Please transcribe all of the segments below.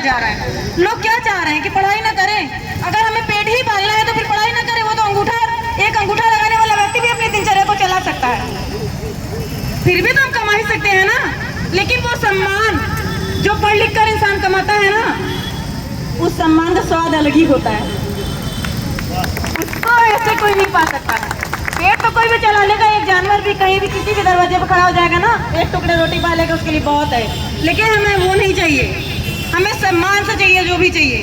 जा रहा है। लोग क्या चाह रहे हैं कि पढ़ाई ना करें, अगर हमें पेट ही पालना है तो फिर पढ़ाई ना करें। वो तो एक अंगूठा लगाने वाला व्यक्ति भी अपनी दिनचर्या को चला सकता है, फिर भी तो हम कमा ही सकते हैं ना। लेकिन वो सम्मान जो पढ़ लिख कर इंसान कमाता है ना, उस सम्मान का स्वाद अलग ही होता है, उसको ऐसे कोई नहीं पा सकता। पेट तो कोई भी चला लेगा, एक जानवर भी कहीं भी किसी भी दरवाजे पर खड़ा हो जाएगा ना, एक टुकड़े रोटी पा लेगा, उसके लिए बहुत है। लेकिन हमें वो नहीं चाहिए, हमें सम्मान से चाहिए, जो भी चाहिए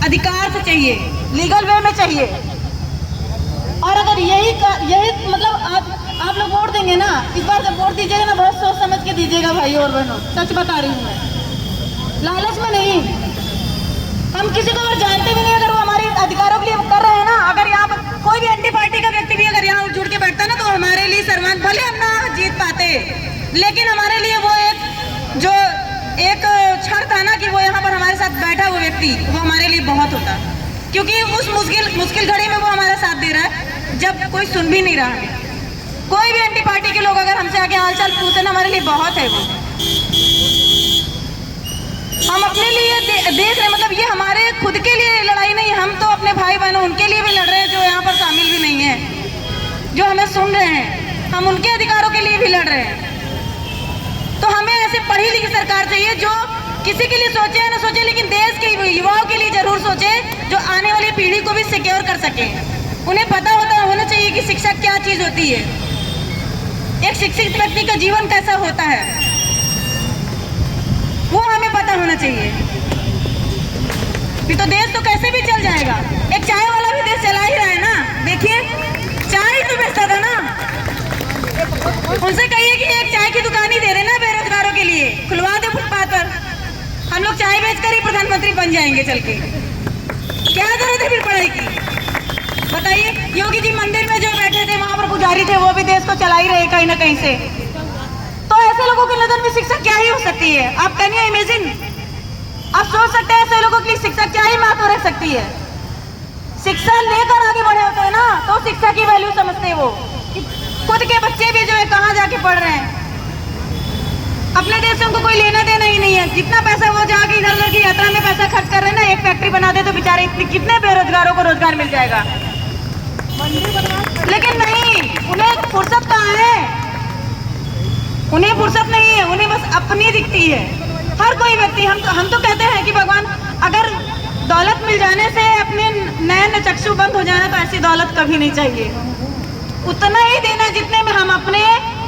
अधिकार से चाहिए, लीगल वे में चाहिए। और अगर यही मतलब आप लोग वोट देंगे ना, इस बार जब वोट दीजिएगा ना, बहुत सोच समझ के दीजिएगा भाई और बहनों, सच बता रही हूँ मैं, लालच में नहीं। हम किसी को अगर जानते भी नहीं, अगर वो हमारे अधिकारों के लिए कर रहे हैं ना, अगर यहाँ पर कोई भी एंटी पार्टी का व्यक्ति भी अगर यहाँ जुड़ के बैठता है ना, तो हमारे लिए सर्वांग, भले हम ना जीत पाते, लेकिन हमारे लिए वो एक क्षण था ना कि वो यहाँ पर हमारे साथ बैठा वो व्यक्ति, वो हमारे लिए बहुत होता, क्योंकि उस मुश्किल घड़ी में वो हमारा साथ दे रहा है, जब कोई सुन भी नहीं रहा है। कोई भी एंटी पार्टी के लोग अगर हमसे आके हालचाल पूछे ना, हमारे लिए बहुत है वो। हम अपने लिए देख रहे, मतलब ये हमारे खुद के लिए लड़ाई नहीं, हम तो अपने भाई बहनों उनके लिए भी लड़ रहे हैं जो यहाँ पर शामिल भी नहीं है, जो हमें सुन रहे हैं, हम उनके अधिकारों के लिए भी लड़ रहे हैं। तो हमें ऐसे पढ़ी लिखी सरकार चाहिए जो किसी के लिए सोचे या ना सोचे, लेकिन देश के युवाओं के लिए जरूर सोचे, जो आने वाली पीढ़ी को भी सिक्योर कर सके। उन्हें पता होना चाहिए कि शिक्षा क्या चीज होती है, एक शिक्षित व्यक्ति का जीवन कैसा होता है, वो हमें पता होना चाहिए। तो देश तो कैसे भी चल जाएगा। एक चाय वाला भी देश चला ही रहा है ना, देखिए चाय तो बेचता था ना, उनसे कहिए कि एक चाय की दुकान ही दे देना बेरोजगारों के लिए, खुलवा दे फुटपाथ पर, हम लोग चाय बेचकर ही प्रधानमंत्री बन जाएंगे चल के। क्या जरूरत है फिर पढ़ाई की, बताइए। योगी जी मंदिर में जो बैठे थे, वहां पर पुजारी थे, वो भी देश को चला ही रहे कहीं ना कहीं से। तो ऐसे लोगों की नजर में शिक्षा क्या ही हो सकती है, आप कैन यू इमेजिन, आप सोच सकते हैं ऐसे लोगों के लिए शिक्षा क्या ही महत्व रख सकती है। शिक्षा लेकर आगे बढ़े होते हैं ना, तो शिक्षा की वैल्यू समझते हैं वो। खुद के बच्चे भी जो है कहाँ जाके पढ़ रहे हैं, अपने देश से उनको कोई लेना देना ही नहीं है। जितना पैसा वो जाके इधर उधर की यात्रा में पैसा खर्च कर रहे हैं ना, एक फैक्ट्री बना दे तो बेचारे कितने बेरोजगारों को रोजगार मिल जाएगा। लेकिन नहीं, उन्हें फुर्सत कहाँ है, उन्हें फुर्सत नहीं है, उन्हें बस अपनी दिखती है। हर कोई व्यक्ति, हम तो कहते हैं कि भगवान, अगर दौलत मिल जाने से अपने नयन चक्षु बंद हो जाना, तो ऐसी दौलत कभी नहीं चाहिए। उतना ही देना जितने में हम अपने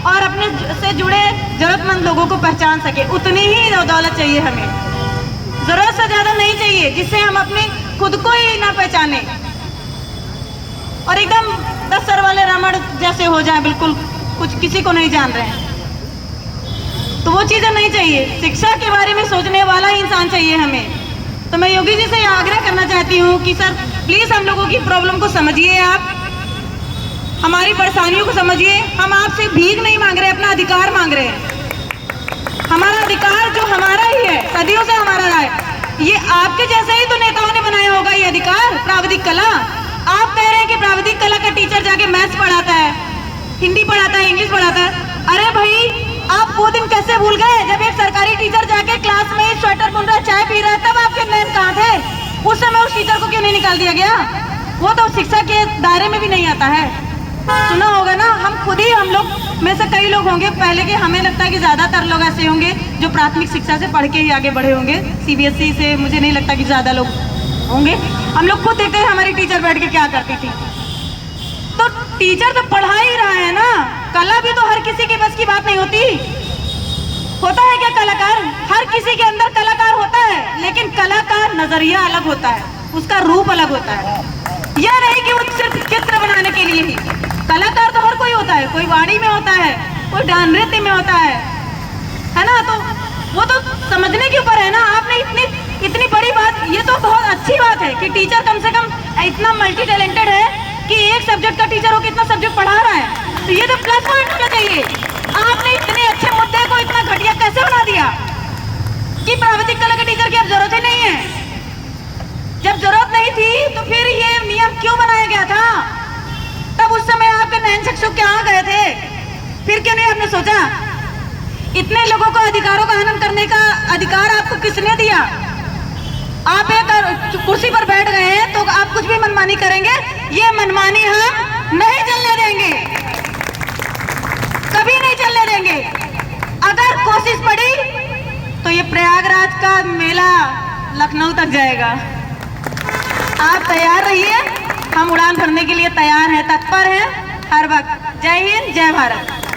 और अपने से जुड़े जरूरतमंद लोगों को पहचान सके, उतनी ही दौलत चाहिए हमें, जरूरत से ज्यादा नहीं चाहिए, जिससे हम अपने खुद को ही ना पहचाने और एकदम 10 सर वाले रावण जैसे हो जाए, बिल्कुल कुछ किसी को नहीं जान रहे हैं। तो वो चीजें नहीं चाहिए। शिक्षा के बारे में सोचने वाला ही इंसान चाहिए हमें। तो मैं योगी जी से आग्रह करना चाहती हूँ कि सर प्लीज हम लोगों की प्रॉब्लम को समझिए, आप हमारी परेशानियों को समझिए। हम आपसे भीख नहीं मांग रहे, अपना अधिकार मांग रहे हैं। हमारा अधिकार जो हमारा ही है, सदियों से हमारा रहा है। ये आपके जैसे ही तो नेताओं ने बनाया होगा ये अधिकार, प्राविधिक कला। आप कह रहे हैं कि प्राविधिक कला का टीचर जाके मैथ्स पढ़ाता है, हिंदी पढ़ाता है, इंग्लिश पढ़ाता है। अरे भाई, आप वो दिन कैसे भूल गए जब एक सरकारी टीचर जाके क्लास में स्वेटर बुन रहा है, चाय पी रहा है, तब आपके नैन कहाँ थे? उस समय उस टीचर को क्यों नहीं निकाल दिया गया? वो तो शिक्षा के दायरे में भी नहीं आता है। सुना होगा ना, हम लोग में से कई लोग होंगे पहले के, हमें लगता है कि ज्यादातर लोग ऐसे होंगे जो प्राथमिक शिक्षा से पढ़ के ही आगे बढ़े होंगे। सीबीएसई से मुझे नहीं लगता कि ज्यादा लोग होंगे। हम लोग खुद देखते हैं हमारी टीचर बैठ के क्या करती थी। तो टीचर तो पढ़ा ही रहा है ना, कला भी तो हर किसी के बस की बात नहीं होती। होता है क्या कलाकार? हर किसी के अंदर कलाकार होता है, लेकिन कला का नजरिया अलग होता है, उसका रूप अलग होता है। यह नहीं कि वो सिर्फ चित्र बनाने के लिए ही। कलाकार तो हर कोई होता है, कोई वाणी में होता है, कोई नृत्य में होता है ना। तो वो तो समझने के ऊपर है ना। आपने इतनी बड़ी बात, ये तो बहुत अच्छी बात है कि टीचर कम से कम इतना मल्टी टैलेंटेड है कि एक सब्जेक्ट का टीचर हो कितना सब्जेक्ट पढ़ा रहा है, तो ये तो प्लस पॉइंट होना चाहिए। आपने इतने अच्छे मुद्दे को इतना घटिया कैसे बना दिया कि प्राविधिक कला के टीचर की अब जरूरत ही नहीं है। जब जरूरत नहीं थी तो फिर ये नियम क्यों बनाया गया था? तब उस समय आपके नयन चक्षु कहाँ गए थे? फिर क्यों नहीं आपने सोचा? इतने लोगों को अधिकारों का हनन करने का अधिकार आपको किसने दिया? आप एक कुर्सी पर बैठ गए हैं तो आप कुछ भी मनमानी करेंगे, ये मनमानी हम नहीं चलने देंगे, कभी नहीं चलने देंगे। अगर कोशिश पड़ी तो ये प्रयागराज का मेला लखनऊ तक जाएगा। आप तैयार रहिए, हम उड़ान भरने के लिए तैयार हैं, तत्पर हैं हर वक्त। जय हिंद, जय भारत।